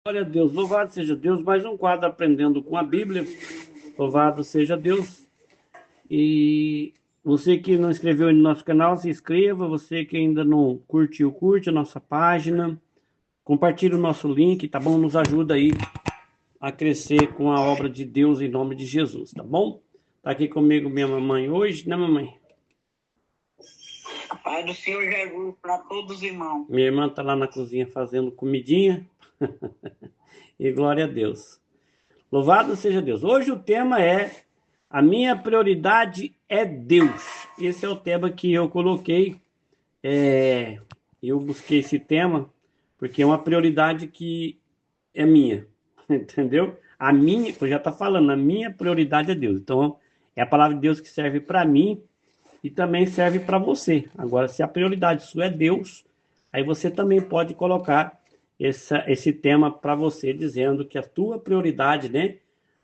Glória a Deus, louvado seja Deus, mais um quadro aprendendo com a Bíblia, louvado seja Deus. E você que não inscreveu no nosso canal, se inscreva, você que ainda não curtiu, curte a nossa página, compartilhe o nosso link, tá bom? Nos ajuda aí a crescer com a obra de Deus em nome de Jesus, tá bom? Tá aqui comigo minha mamãe hoje, né, mamãe? A paz do Senhor Jesus para todos os irmãos. Minha irmã tá lá na cozinha fazendo comidinha, e glória a Deus. Louvado seja Deus. Hoje o tema é a minha prioridade é Deus. Esse é o tema que eu coloquei. Eu busquei esse tema porque é uma prioridade que é minha, entendeu? A minha, eu já está falando, a minha prioridade é Deus. Então, é a palavra de Deus que serve para mim e também serve para você. Agora, se a prioridade sua é Deus, aí você também pode colocar esse tema para você, dizendo que a tua prioridade, né,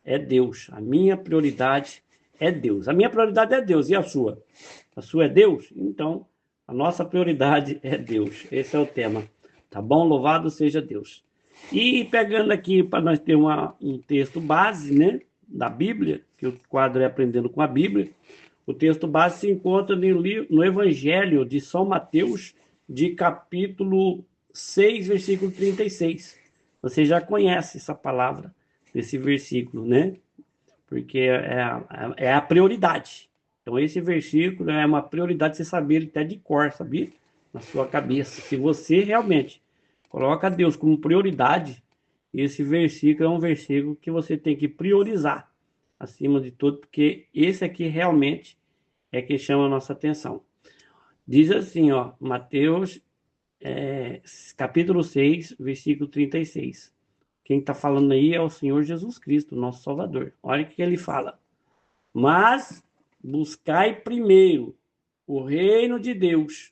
é Deus. A minha prioridade é Deus. A minha prioridade é Deus. E a sua? A sua é Deus? Então, a nossa prioridade é Deus. Esse é o tema. Tá bom? Louvado seja Deus. E pegando aqui para nós ter um texto base, né, da Bíblia, que o quadro é Aprendendo com a Bíblia. O texto base se encontra no Evangelho de São Mateus, de capítulo 6, versículo 36. Você já conhece essa palavra, desse versículo, né? Porque é a prioridade. Então, esse versículo é uma prioridade você saber ele até de cor, sabia? Na sua cabeça. Se você realmente coloca Deus como prioridade, esse versículo é um versículo que você tem que priorizar acima de tudo, porque esse aqui realmente é que chama a nossa atenção. Diz assim, ó, Mateus, capítulo 6, versículo 36. Quem está falando aí é o Senhor Jesus Cristo, nosso Salvador. Olha o que ele fala. Mas buscai primeiro o reino de Deus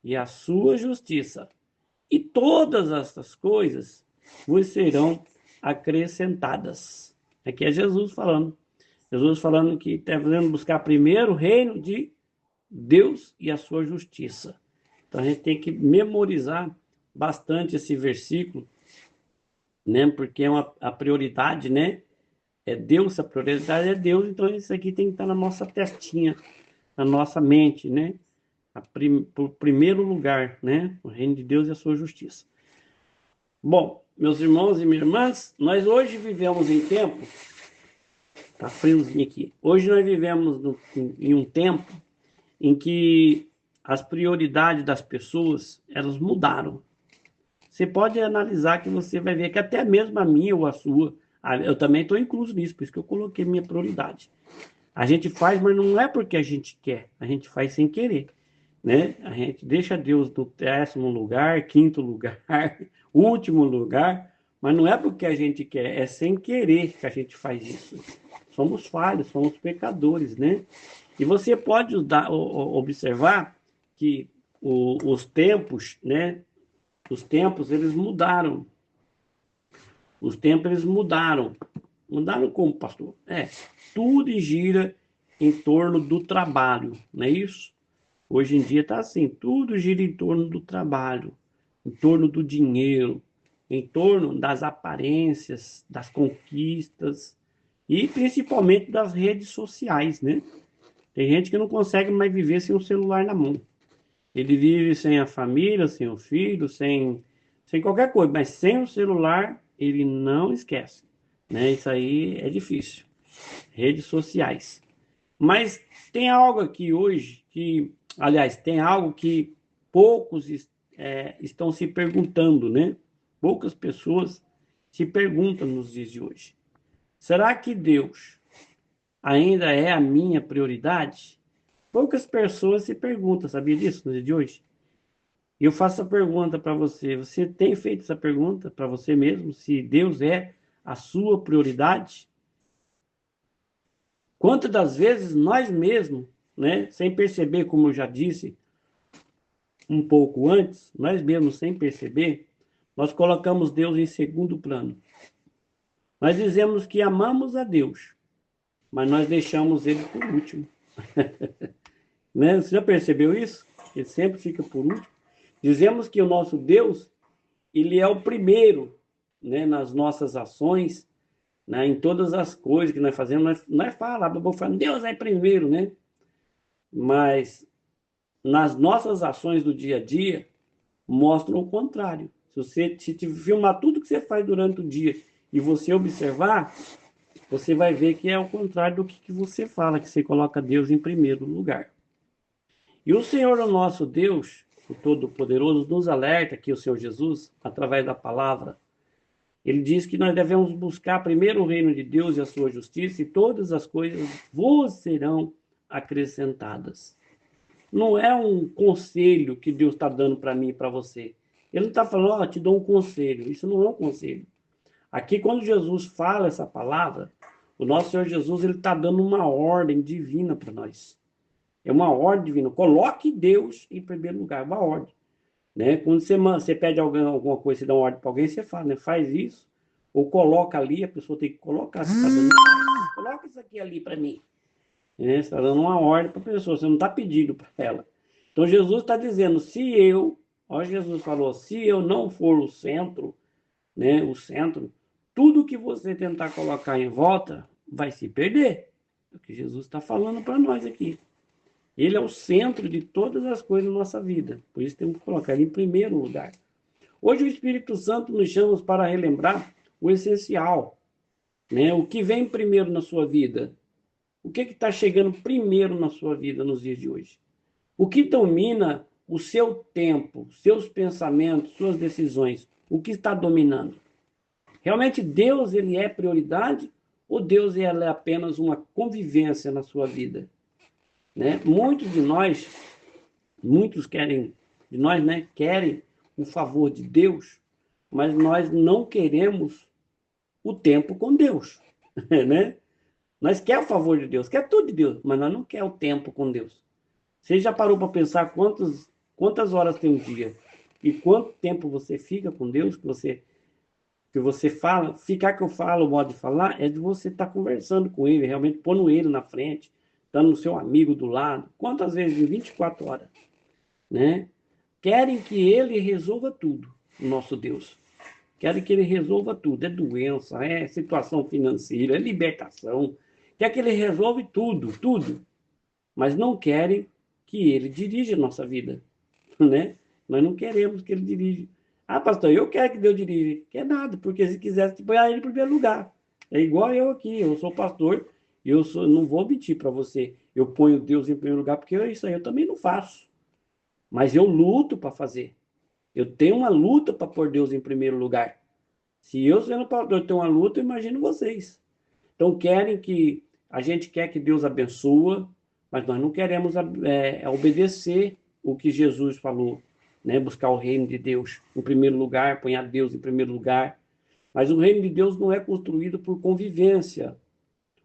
e a sua justiça, e todas essas coisas vos serão acrescentadas. Aqui é Jesus falando. Jesus falando que está fazendo buscar primeiro o reino de Deus e a sua justiça. Então a gente tem que memorizar bastante esse versículo, né? Porque a prioridade, né? É Deus, a prioridade é Deus, então isso aqui tem que estar na nossa testinha, na nossa mente, né? Por primeiro lugar, né? O reino de Deus e a sua justiça. Bom, meus irmãos e minhas irmãs, nós hoje vivemos em tempo, tá friozinho aqui, hoje nós vivemos em um tempo em que as prioridades das pessoas, elas mudaram. Você pode analisar que você vai ver que até mesmo a minha ou a sua, eu também estou incluso nisso, por isso que eu coloquei minha prioridade. A gente faz, mas não é porque a gente quer, a gente faz sem querer, né? A gente deixa Deus no 10º lugar, 5º lugar, último lugar, mas não é porque a gente quer, é sem querer que a gente faz isso. Somos falhos, somos pecadores, né? E você pode observar que os tempos, né? Os tempos, eles mudaram. Os tempos, eles mudaram. Mudaram como, pastor? Tudo gira em torno do trabalho, não é isso? Hoje em dia está assim, tudo gira em torno do trabalho, em torno do dinheiro, em torno das aparências, das conquistas e principalmente das redes sociais, né? Tem gente que não consegue mais viver sem o celular na mão. Ele vive sem a família, sem o filho, sem qualquer coisa, mas sem o celular ele não esquece, né? Isso aí é difícil. Redes sociais. Mas tem algo aqui hoje que, aliás, tem algo que poucos estão se perguntando, né? Poucas pessoas se perguntam nos dias de hoje. Será que Deus ainda é a minha prioridade? Poucas pessoas se perguntam, sabia disso no dia de hoje? E eu faço a pergunta para você: você tem feito essa pergunta para você mesmo? Se Deus é a sua prioridade? Quantas das vezes nós mesmos, né, sem perceber, como eu já disse um pouco antes, nós mesmos sem perceber, nós colocamos Deus em segundo plano. Nós dizemos que amamos a Deus, mas nós deixamos Ele por último. Né? Você já percebeu isso? Ele sempre fica por último. Dizemos que o nosso Deus, ele é o primeiro, né, nas nossas ações, né, em todas as coisas que nós fazemos, nós é falar, Deus é primeiro, né? Mas nas nossas ações do dia a dia, mostram o contrário. Se te filmar tudo que você faz durante o dia e você observar, você vai ver que é o contrário do que você fala, que você coloca Deus em primeiro lugar. E o Senhor, o nosso Deus, o Todo-Poderoso, nos alerta aqui, o Senhor Jesus, através da palavra. Ele diz que nós devemos buscar primeiro o reino de Deus e a sua justiça, e todas as coisas vos serão acrescentadas. Não é um conselho que Deus está dando para mim e para você. Ele não está falando, ó, te dou um conselho. Isso não é um conselho. Aqui, quando Jesus fala essa palavra, o nosso Senhor Jesus ele está dando uma ordem divina para nós. É uma ordem divina. Coloque Deus em primeiro lugar, uma ordem. Né? Quando você pede alguma coisa, você dá uma ordem para alguém, você fala, né? Faz isso, ou coloca ali, a pessoa tem que colocar. Você tá dando, coloca isso aqui ali para mim. Né? Você está dando uma ordem para a pessoa, você não está pedindo para ela. Então Jesus está dizendo, olha, Jesus falou, se eu não for o centro, né, o centro, tudo que você tentar colocar em volta vai se perder. É o que Jesus está falando para nós aqui. Ele é o centro de todas as coisas da nossa vida. Por isso temos que colocar ele em primeiro lugar. Hoje o Espírito Santo nos chama para relembrar o essencial. Né? O que vem primeiro na sua vida? O que está chegando primeiro na sua vida nos dias de hoje? O que domina o seu tempo, seus pensamentos, suas decisões? O que está dominando? Realmente Deus ele é prioridade ou Deus ele é apenas uma convivência na sua vida? Né? Muitos querem, de nós, né, querem o favor de Deus, mas nós não queremos o tempo com Deus, né? Nós quer o favor de Deus, quer tudo de Deus, mas nós não quer o tempo com Deus. Você já parou para pensar quantas horas tem um dia e quanto tempo você fica com Deus, que você fala, ficar que eu falo, o modo de falar, é de você estar conversando com ele, realmente pondo ele na frente, estando no seu amigo do lado. Quantas vezes em 24 horas, né? Querem que ele resolva tudo, o nosso Deus. Querem que ele resolva tudo. É doença, é situação financeira, é libertação. Quer que ele resolva tudo, tudo. Mas não querem que ele dirija a nossa vida, né? Nós não queremos que ele dirija. Ah, pastor, eu quero que Deus dirija. Quer nada, porque se quisesse, te põe ele em primeiro lugar. É igual eu aqui, eu sou pastor, não vou mentir para você. Eu ponho Deus em primeiro lugar, porque isso aí eu também não faço. Mas eu luto para fazer. Eu tenho uma luta para pôr Deus em primeiro lugar. Se eu sendo pastor tenho uma luta, eu imagino vocês. Então a gente quer que Deus abençoe, mas nós não queremos obedecer o que Jesus falou, né? Buscar o reino de Deus em primeiro lugar, pôr Deus em primeiro lugar. Mas o reino de Deus não é construído por convivência.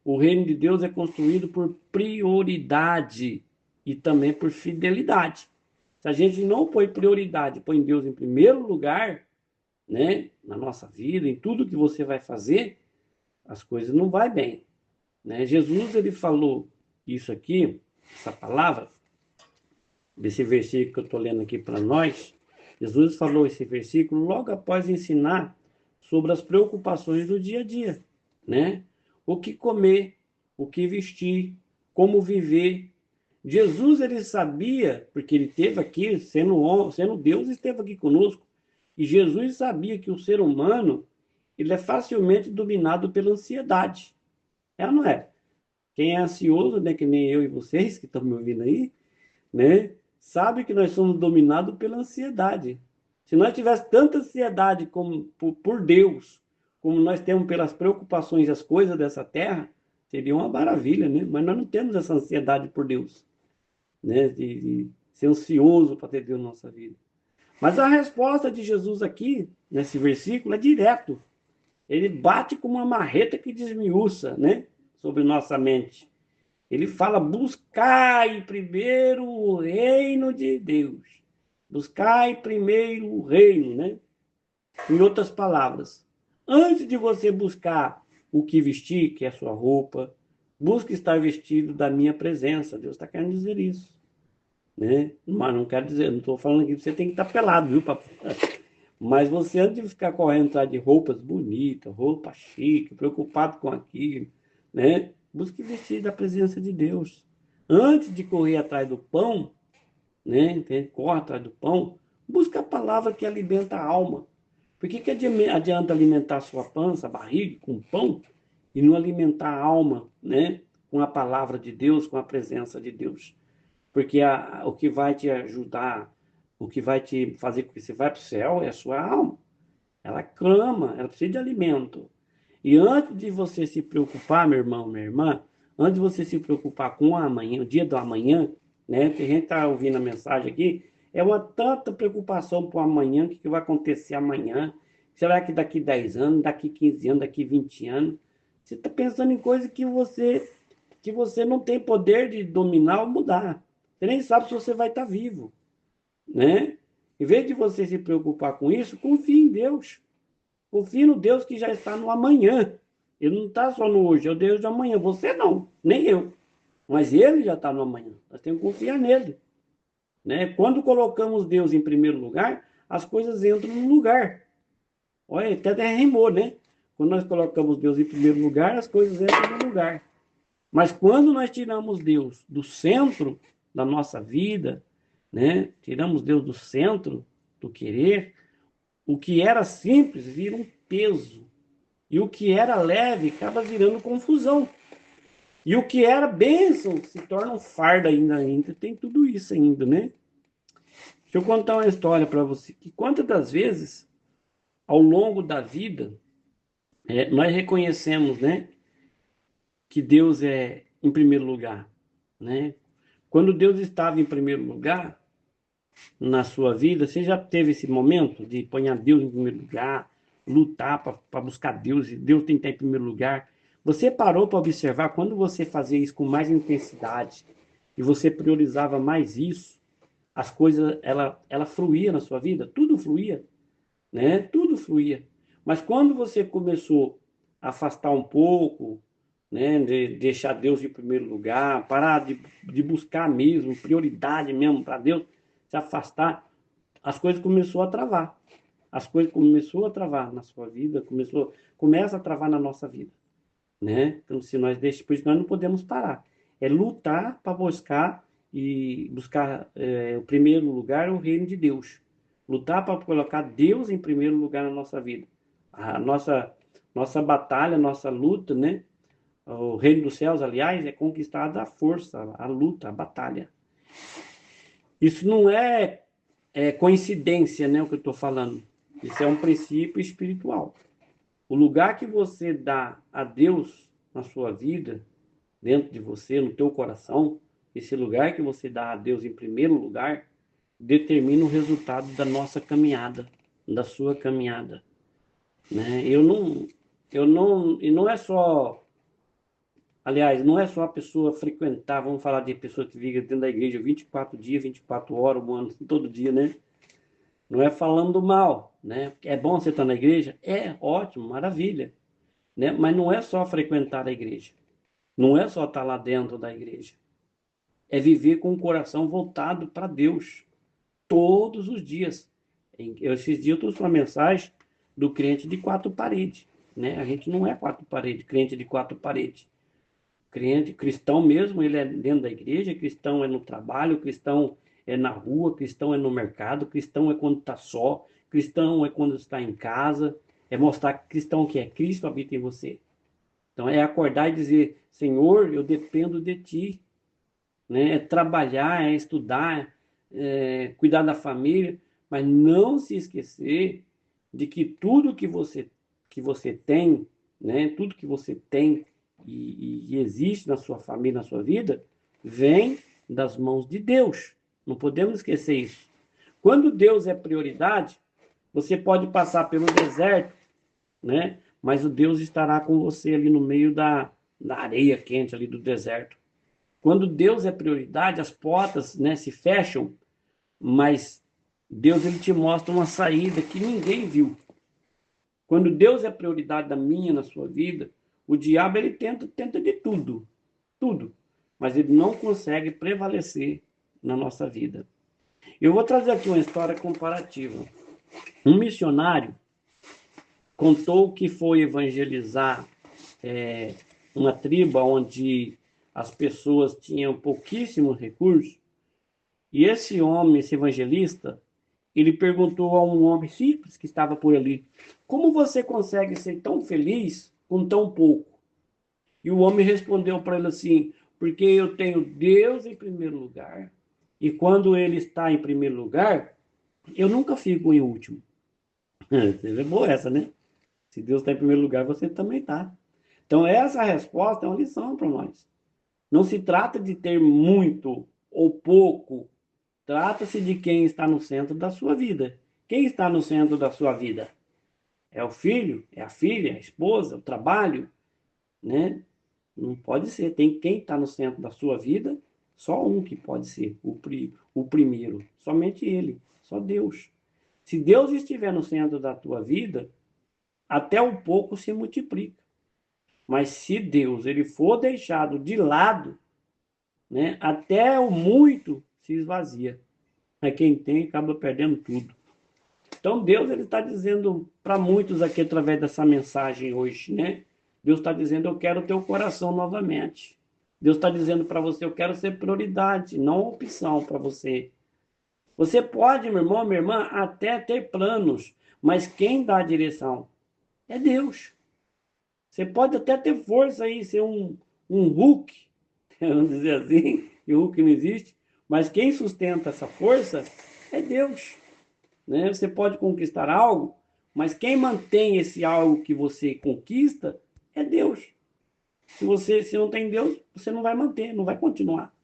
O reino de Deus é construído por prioridade e também por fidelidade. Se a gente não põe prioridade, põe Deus em primeiro lugar, né, na nossa vida, em tudo que você vai fazer, as coisas não vão bem. Né? Jesus, ele falou isso aqui, essa palavra, desse versículo que eu estou lendo aqui para nós. Jesus falou esse versículo logo após ensinar sobre as preocupações do dia a dia, né? O que comer, o que vestir, como viver. Jesus, ele sabia, porque ele esteve aqui, sendo Deus, esteve aqui conosco, e Jesus sabia que o ser humano, ele é facilmente dominado pela ansiedade. É ou não é? Quem é ansioso, né, que nem eu e vocês que estão me ouvindo aí, né, sabe que nós somos dominados pela ansiedade. Se nós tivéssemos tanta ansiedade por Deus, como nós temos pelas preocupações e as coisas dessa terra, seria uma maravilha, né? Mas nós não temos essa ansiedade por Deus, né? De ser ansioso para ter Deus na nossa vida. Mas a resposta de Jesus aqui, nesse versículo, é direto. Ele bate com uma marreta que desmiuça, né? Sobre nossa mente. Ele fala, buscai primeiro o reino de Deus. Buscai primeiro o reino, né? Em outras palavras, antes de você buscar o que vestir, que é a sua roupa, busque estar vestido da minha presença. Deus está querendo dizer isso, né? Mas não quero dizer, não estou falando que você tem que estar pelado, viu, papai? Mas você, antes de ficar correndo atrás de roupas bonitas, roupa chique, preocupado com aquilo, né? Busque vestir da presença de Deus. Antes de correr atrás do pão, né? Entende? Corre atrás do pão, busca a palavra que alimenta a alma. Por que adianta alimentar a sua pança, a barriga, com pão, e não alimentar a alma, né? Com a palavra de Deus, com a presença de Deus? Porque o que vai te ajudar, o que vai te fazer com que você vá para o céu é a sua alma. Ela clama, ela precisa de alimento. E antes de você se preocupar, meu irmão, minha irmã, antes de você se preocupar com o amanhã, o dia do amanhã, né? Que a gente está ouvindo a mensagem aqui, é uma tanta preocupação para o amanhã, o que vai acontecer amanhã. Será que daqui 10 anos, daqui 15 anos, daqui 20 anos? Você está pensando em coisas que você não tem poder de dominar ou mudar. Você nem sabe se você vai estar vivo, né? Em vez de você se preocupar com isso, confie em Deus. Confie no Deus que já está no amanhã. Ele não está só no hoje, é o Deus do amanhã. Você não, nem eu. Mas ele já está no amanhã. Nós temos que confiar nele, né? Quando colocamos Deus em primeiro lugar, as coisas entram no lugar. Olha, até rimou, né? Quando nós colocamos Deus em primeiro lugar, as coisas entram no lugar. Mas quando nós tiramos Deus do centro da nossa vida, né? Tiramos Deus do centro do querer, o que era simples vira um peso. E o que era leve acaba virando confusão. E o que era bênção se torna um fardo ainda. Tem tudo isso ainda, né? Deixa eu contar uma história para você. Que quantas das vezes, ao longo da vida, nós reconhecemos, né? Que Deus é em primeiro lugar, né? Quando Deus estava em primeiro lugar na sua vida, você já teve esse momento de pôr Deus em primeiro lugar, lutar para buscar Deus, e Deus tem que estar em primeiro lugar? Você parou para observar quando você fazia isso com mais intensidade e você priorizava mais isso, as coisas, ela fluía na sua vida? Tudo fluía, né? Tudo fluía. Mas quando você começou a afastar um pouco, né, de deixar Deus em primeiro lugar, parar de buscar mesmo, prioridade mesmo para Deus, se afastar, as coisas começou a travar. As coisas começou a travar na sua vida, começa a travar na nossa vida, né? Então, se nós deixamos, por isso nós não podemos parar. É lutar para buscar o primeiro lugar, o reino de Deus. Lutar para colocar Deus em primeiro lugar na nossa vida. A nossa batalha, nossa luta, né? O reino dos céus, aliás, é conquistada a força, a luta, a batalha. Isso não é coincidência, né, o que eu estou falando. Isso é um princípio espiritual. O lugar que você dá a Deus na sua vida, dentro de você, no teu coração, esse lugar que você dá a Deus em primeiro lugar, determina o resultado da nossa caminhada, da sua caminhada, né? E não é só, aliás, não é só a pessoa frequentar, vamos falar de pessoa que vive dentro da igreja 24 dias, 24 horas, um ano, todo dia, né? Não é falando mal, né? É bom você estar na igreja? É, ótimo, maravilha, né? Mas não é só frequentar a igreja. Não é só estar lá dentro da igreja. É viver com o coração voltado para Deus todos os dias. Esses dias eu trouxe uma mensagem do crente de quatro paredes, né? A gente não é quatro paredes, crente de quatro paredes. Crente, cristão mesmo, ele é dentro da igreja, cristão é no trabalho, cristão é na rua, cristão é no mercado, cristão é quando está só, cristão é quando está em casa, é mostrar que cristão que é Cristo habita em você. Então é acordar e dizer, Senhor, eu dependo de Ti, né? É trabalhar, é estudar, cuidar da família, mas não se esquecer de que tudo que você tem, né? Tudo que você tem e existe na sua família, na sua vida, vem das mãos de Deus. Não podemos esquecer isso. Quando Deus é prioridade, você pode passar pelo deserto, né? Mas o Deus estará com você ali no meio da areia quente ali do deserto. Quando Deus é prioridade, as portas, né, se fecham, mas Deus ele te mostra uma saída que ninguém viu. Quando Deus é prioridade da minha, na sua vida, o diabo ele tenta de tudo, tudo, mas ele não consegue prevalecer na nossa vida. Eu vou trazer aqui uma história comparativa. Um missionário contou que foi evangelizar uma tribo onde as pessoas tinham pouquíssimos recursos, e esse homem, esse evangelista, ele perguntou a um homem simples que estava por ali: como você consegue ser tão feliz com tão pouco? E o homem respondeu para ele assim: porque eu tenho Deus em primeiro lugar, e quando ele está em primeiro lugar, eu nunca fico em último. É boa essa, né? Se Deus está em primeiro lugar, você também está. Então, essa resposta é uma lição para nós. Não se trata de ter muito ou pouco, trata-se de quem está no centro da sua vida. Quem está no centro da sua vida? É o filho, é a filha, é a esposa, o trabalho, né? Não pode ser. Tem quem está no centro da sua vida, só um que pode ser o primeiro. Somente ele, só Deus. Se Deus estiver no centro da tua vida, até o pouco se multiplica. Mas se Deus ele for deixado de lado, né, até o muito se esvazia. É quem tem acaba perdendo tudo. Então Deus ele está dizendo para muitos aqui através dessa mensagem hoje, né? Deus está dizendo: eu quero teu coração novamente. Deus está dizendo para você: eu quero ser prioridade, não opção para você. Você pode, meu irmão, minha irmã, até ter planos, mas quem dá a direção é Deus. Você pode até ter força aí, ser um Hulk, vamos dizer assim, e o Hulk não existe, mas quem sustenta essa força é Deus. Né? Você pode conquistar algo, mas quem mantém esse algo que você conquista é Deus. Se não tem Deus, você não vai manter, não vai continuar.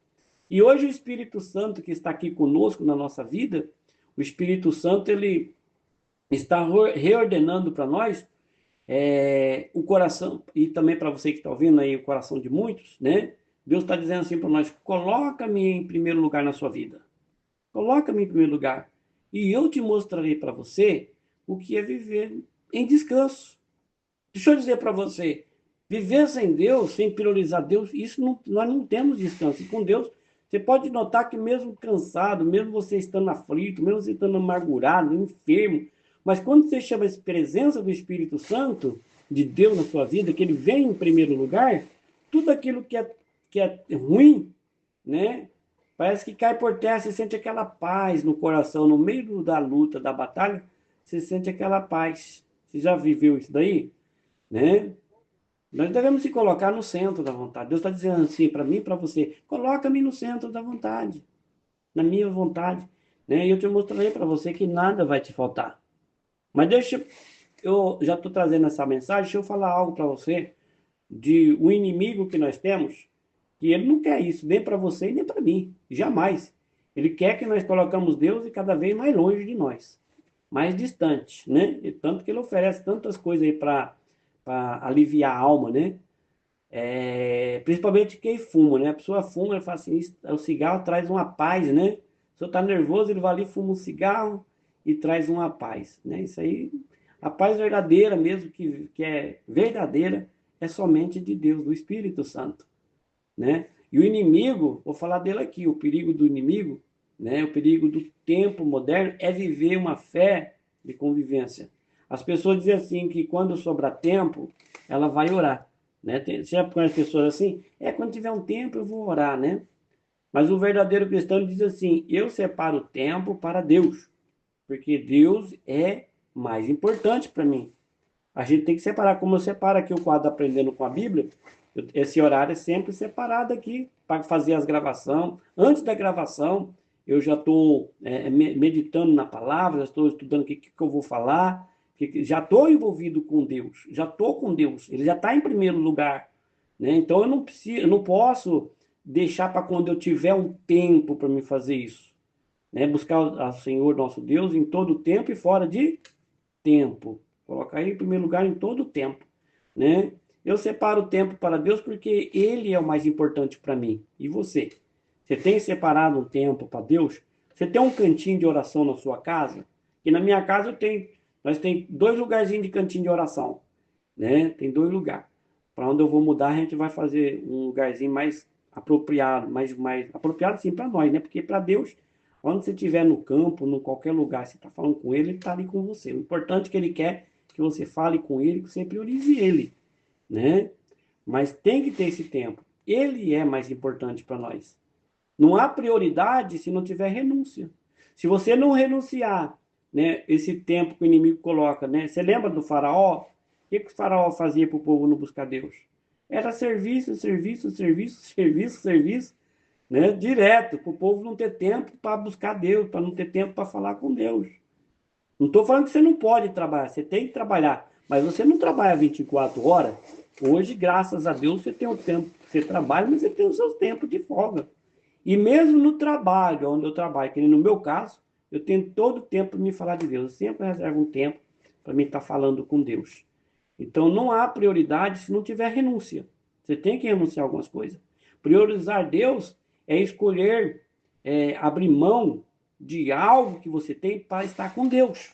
E hoje o Espírito Santo que está aqui conosco na nossa vida, o Espírito Santo ele está reordenando para nós o coração, e também para você que está ouvindo aí, o coração de muitos, né? Deus está dizendo assim para nós: coloca-me em primeiro lugar na sua vida. Coloca-me em primeiro lugar. E eu te mostrarei para você o que é viver em descanso. Deixa eu dizer para você, viver sem Deus, sem priorizar Deus, isso não, nós não temos descanso. E com Deus, você pode notar que mesmo cansado, mesmo você estando aflito, mesmo você estando amargurado, enfermo, mas quando você chama a presença do Espírito Santo, de Deus na sua vida, que ele vem em primeiro lugar, tudo aquilo que é ruim, né? Parece que cai por terra, você sente aquela paz no coração, no meio da luta, da batalha, você sente aquela paz. Você já viveu isso daí? Né? Nós devemos se colocar no centro da vontade. Deus está dizendo assim para mim e para você: coloca-me no centro da vontade, na minha vontade. Né? E eu te mostrarei para você que nada vai te faltar. Mas eu já estou trazendo essa mensagem, deixa eu falar algo para você de o inimigo que nós temos, que ele não quer isso, nem para você e nem para mim, jamais. Ele quer que nós colocamos Deus e cada vez mais longe de nós, mais distante, né? E tanto que ele oferece tantas coisas aí para aliviar a alma, né? Principalmente quem fuma, né? A pessoa fuma, ele fala assim: o cigarro traz uma paz, né? Se você está nervoso, ele vai ali, fuma um cigarro e traz uma paz, né? Isso aí, a paz verdadeira mesmo, que é verdadeira, é somente de Deus, do Espírito Santo, né? E o inimigo, vou falar dele aqui, o perigo do inimigo, né? O perigo do tempo moderno é viver uma fé de convivência. As pessoas dizem assim que quando sobrar tempo, ela vai orar, né? Você já conhece pessoas assim? Quando tiver um tempo eu vou orar, né? Mas o verdadeiro cristão diz assim: eu separo o tempo para Deus, porque Deus é mais importante para mim. A gente tem que separar, como eu separo aqui o quadro Aprendendo com a Bíblia, esse horário é sempre separado aqui para fazer as gravações. Antes da gravação, eu já estou meditando na palavra, já estou estudando o que eu vou falar, já estou envolvido com Deus, já estou com Deus, ele já está em primeiro lugar. Né? Então eu não posso deixar para quando eu tiver um tempo para me fazer isso. Né? Buscar o Senhor nosso Deus em todo tempo e fora de tempo. Colocar ele em primeiro lugar em todo o tempo, né? Eu separo o tempo para Deus porque ele é o mais importante para mim. E você? Você tem separado um tempo para Deus? Você tem um cantinho de oração na sua casa? E na minha casa nós tem 2 lugarzinhos de cantinho de oração, né? Tem 2 lugares. Para onde eu vou mudar, a gente vai fazer um lugarzinho mais apropriado, mais apropriado sim para nós, né? Porque para Deus Quando você estiver no campo, em qualquer lugar, você está falando com ele, ele está ali com você. O importante é que ele quer que você fale com ele, que você priorize ele, né? Mas tem que ter esse tempo. Ele é mais importante para nós. Não há prioridade se não tiver renúncia. Se você não renunciar, né, esse tempo que o inimigo coloca, né? Você lembra do faraó? O que o faraó fazia para o povo não buscar Deus? Era serviço, serviço, serviço, serviço, serviço, né? Direto, para o povo não ter tempo para buscar Deus, para não ter tempo para falar com Deus. Não estou falando que você não pode trabalhar, você tem que trabalhar, mas você não trabalha 24 horas. Hoje, graças a Deus, você tem o tempo que você trabalha, mas você tem os seus tempos de folga. E mesmo no trabalho, onde eu trabalho, que nem no meu caso, eu tenho todo o tempo para me falar de Deus. Eu sempre reservo um tempo para mim estar falando com Deus. Então, não há prioridade se não tiver renúncia. Você tem que renunciar a algumas coisas. Priorizar Deus é escolher, abrir mão de algo que você tem para estar com Deus,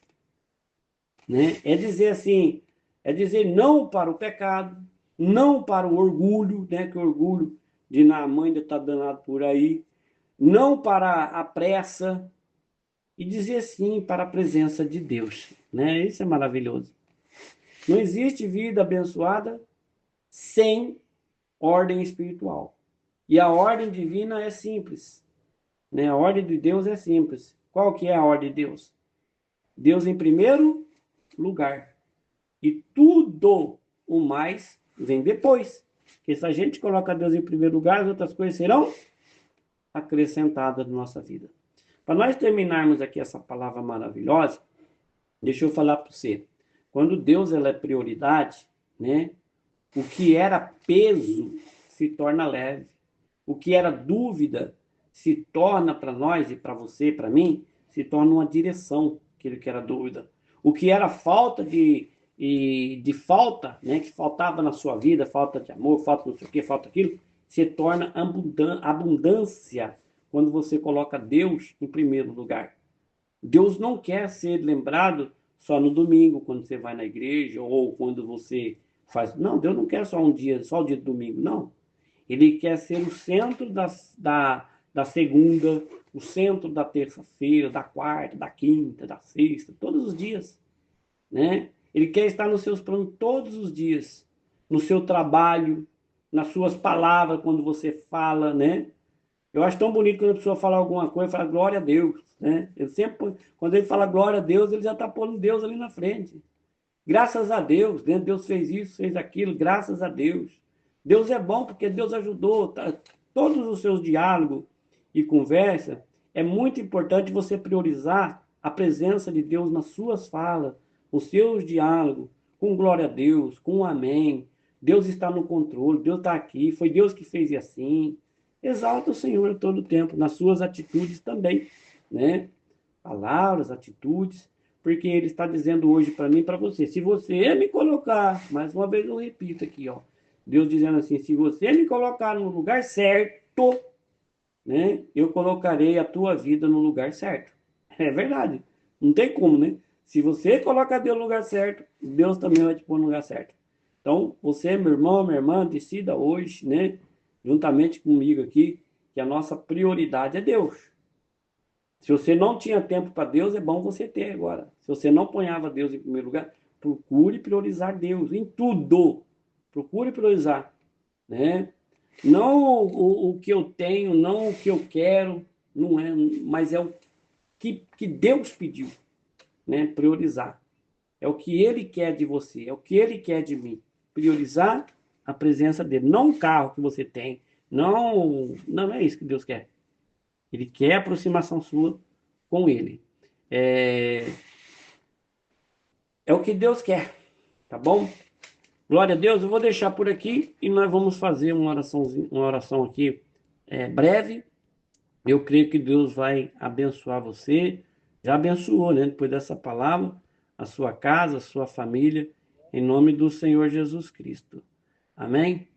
né? É dizer assim, é dizer não para o pecado, não para o orgulho, né? Que o orgulho de Naamã ainda está danado por aí, não para a pressa, e dizer sim para a presença de Deus, né? Isso é maravilhoso. Não existe vida abençoada sem ordem espiritual. E a ordem divina é simples, né? A ordem de Deus é simples. Qual que é a ordem de Deus? Deus em primeiro lugar. E tudo o mais vem depois. Porque se a gente coloca Deus em primeiro lugar, as outras coisas serão acrescentadas na nossa vida. Para nós terminarmos aqui essa palavra maravilhosa, deixa eu falar para você. Quando Deus é prioridade, né? O que era peso se torna leve. O que era dúvida se torna para nós e para você, para mim, se torna uma direção, aquilo que era dúvida. O que era falta de falta, né, que faltava na sua vida, falta de amor, falta não sei o que, falta aquilo, se torna abundância quando você coloca Deus em primeiro lugar. Deus não quer ser lembrado só no domingo, quando você vai na igreja, ou quando você faz... Não, Deus não quer só um dia, só o dia de domingo, não. Ele quer ser o centro da segunda, o centro da terça-feira, da quarta, da quinta, da sexta, todos os dias, né? Ele quer estar nos seus planos todos os dias, no seu trabalho, nas suas palavras, quando você fala, né? Eu acho tão bonito quando a pessoa fala alguma coisa e fala glória a Deus, né? Eu sempre, quando ele fala glória a Deus, ele já está pondo Deus ali na frente. Graças a Deus, né? Deus fez isso, fez aquilo, graças a Deus. Deus é bom porque Deus ajudou. Tá? Todos os seus diálogos e conversa, é muito importante você priorizar a presença de Deus nas suas falas, os seus diálogos, com glória a Deus, com amém. Deus está no controle, Deus está aqui, foi Deus que fez assim. Exalta o Senhor todo o tempo, nas suas atitudes também, né? Palavras, atitudes, porque Ele está dizendo hoje para mim e para você, se você me colocar, mais uma vez eu repito aqui, ó, Deus dizendo assim, se você me colocar no lugar certo, né, eu colocarei a tua vida no lugar certo. É verdade, não tem como, né? Se você coloca Deus no lugar certo, Deus também vai te pôr no lugar certo. Então, você, meu irmão, minha irmã, decida hoje, né, juntamente comigo aqui, que a nossa prioridade é Deus. Se você não tinha tempo para Deus, é bom você ter agora. Se você não ponhava Deus em primeiro lugar, procure priorizar Deus em tudo. Procure priorizar, né? Não o que eu tenho, não o que eu quero, não é, mas é o que Deus pediu, né? Priorizar. É o que Ele quer de você, é o que Ele quer de mim. Priorizar a presença dele, não o carro que você tem, não é isso que Deus quer. Ele quer a aproximação sua com Ele. É o que Deus quer, tá bom? Glória a Deus, eu vou deixar por aqui e nós vamos fazer uma oração aqui breve. Eu creio que Deus vai abençoar você. Já abençoou, né? Depois dessa palavra, a sua casa, a sua família, em nome do Senhor Jesus Cristo. Amém?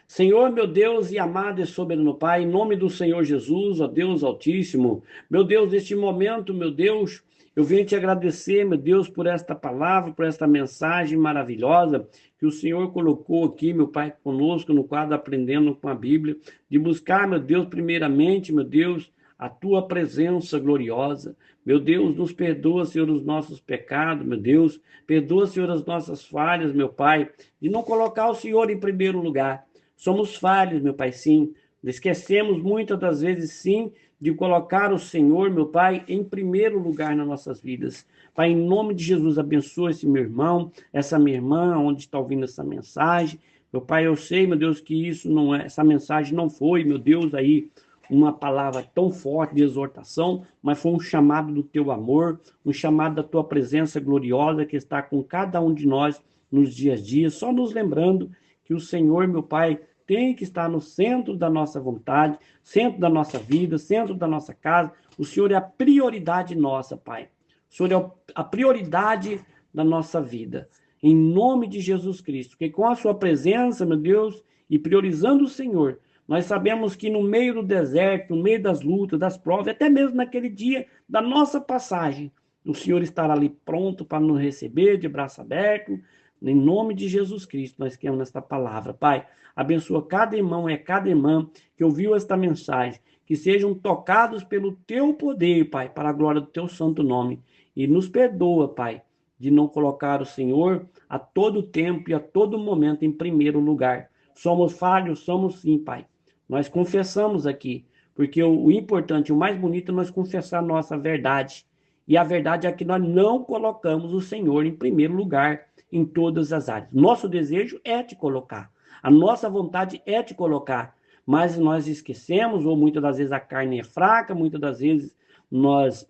Senhor, meu Deus e amado e soberano Pai, em nome do Senhor Jesus, ó Deus Altíssimo, meu Deus, neste momento, meu Deus, eu venho te agradecer, meu Deus, por esta palavra, por esta mensagem maravilhosa que o Senhor colocou aqui, meu Pai, conosco no quadro Aprendendo com a Bíblia, de buscar, meu Deus, primeiramente, meu Deus, a tua presença gloriosa. Meu Deus, nos perdoa, Senhor, os nossos pecados, meu Deus. Perdoa, Senhor, as nossas falhas, meu Pai, de não colocar o Senhor em primeiro lugar. Somos falhos, meu Pai, sim. Esquecemos muitas das vezes, sim, de colocar o Senhor, meu Pai, em primeiro lugar nas nossas vidas. Pai, em nome de Jesus, abençoa esse meu irmão, essa minha irmã, onde está ouvindo essa mensagem. Meu Pai, eu sei, meu Deus, que isso não é, essa mensagem não foi, meu Deus, aí uma palavra tão forte de exortação, mas foi um chamado do teu amor, um chamado da tua presença gloriosa que está com cada um de nós nos dias a dias, só nos lembrando que o Senhor, meu Pai, tem que estar no centro da nossa vontade, centro da nossa vida, centro da nossa casa. O Senhor é a prioridade nossa, Pai. O Senhor é a prioridade da nossa vida. Em nome de Jesus Cristo, que com a sua presença, meu Deus, e priorizando o Senhor, nós sabemos que no meio do deserto, no meio das lutas, das provas, até mesmo naquele dia da nossa passagem, o Senhor estará ali pronto para nos receber de braço aberto. Em nome de Jesus Cristo, nós queremos esta palavra. Pai, abençoa cada irmão e cada irmã que ouviu esta mensagem, que sejam tocados pelo teu poder, Pai, para a glória do teu santo nome. E nos perdoa, Pai, de não colocar o Senhor a todo tempo e a todo momento em primeiro lugar. Somos falhos, somos sim, Pai. Nós confessamos aqui, porque o importante, o mais bonito é nós confessar a nossa verdade. E a verdade é que nós não colocamos o Senhor em primeiro lugar em todas as áreas. Nosso desejo é te colocar. A nossa vontade é te colocar. Mas nós esquecemos, ou muitas das vezes a carne é fraca, muitas das vezes nós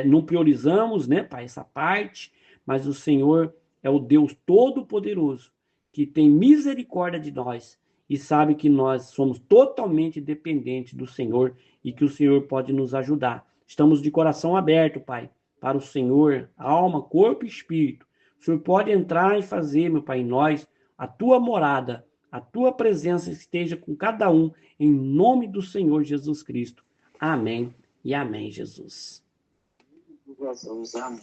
não priorizamos, né, Pai, essa parte. Mas o Senhor é o Deus Todo-Poderoso, que tem misericórdia de nós e sabe que nós somos totalmente dependentes do Senhor e que o Senhor pode nos ajudar. Estamos de coração aberto, Pai, para o Senhor, alma, corpo e espírito. O Senhor pode entrar e fazer, meu Pai, em nós, a tua morada, a tua presença esteja com cada um, em nome do Senhor Jesus Cristo. Amém e amém, Jesus. Jesus, amém.